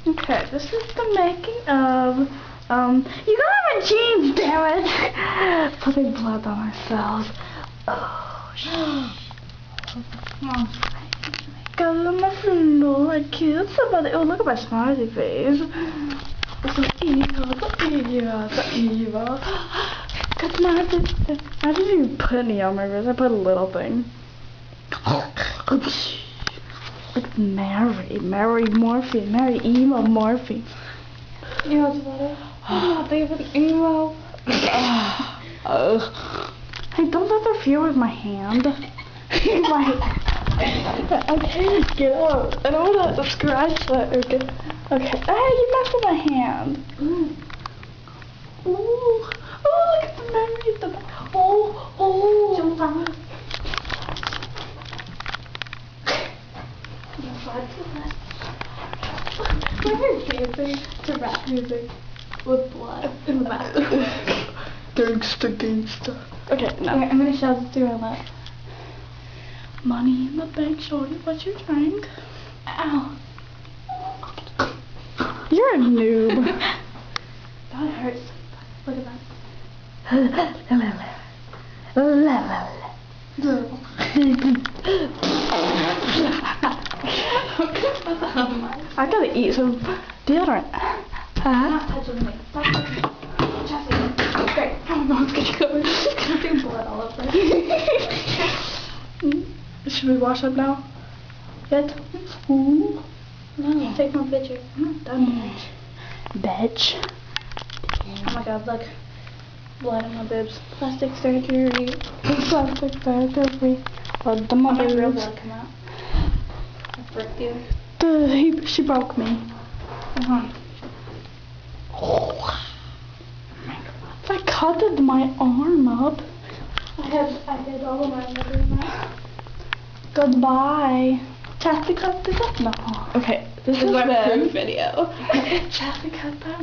Okay, this is the making of, you got my jeans, damn it! Putting blood on ourselves. Oh, come on. Got it on my floor like kids. Oh, look at my smiley face. So evil, so evil, so evil. Cause I didn't even put any on my wrist. I put a little thing. It's Mary Morphe, Mary emo Morphe. You know what's better? I'm not even emo. Hey, don't interfere with my hand. I can't get out. I don't want to scratch that. Okay. Hey, you messed with my hand. Ooh, look at the memory of the. Oh. We're dancing to rap music with blood in the back. Gangsta. Okay, no. Okay, I'm gonna shout it to you on that. Money in the bank, shorty. What's your drink? Ow. You're a noob. That hurts. Look at that. I gotta eat some deodorant. Not touching me. Stop touching me. Jesse. Great. Oh no, it's gonna go. It's gonna be blood all over. Should we wash up now? Yet? Ooh. No, take my picture. I'm not done yet. Bitch. Oh my god, look. Blood in my boobs. Plastic surgery. Plastic surgery. Blood to my My real boobs. blood come out. I bricked you. She broke me. I cutted my arm up. I had all of my liver in that. Goodbye. Chastity cut this up? No. Okay, this is my bad. proof video. Chastity cut that.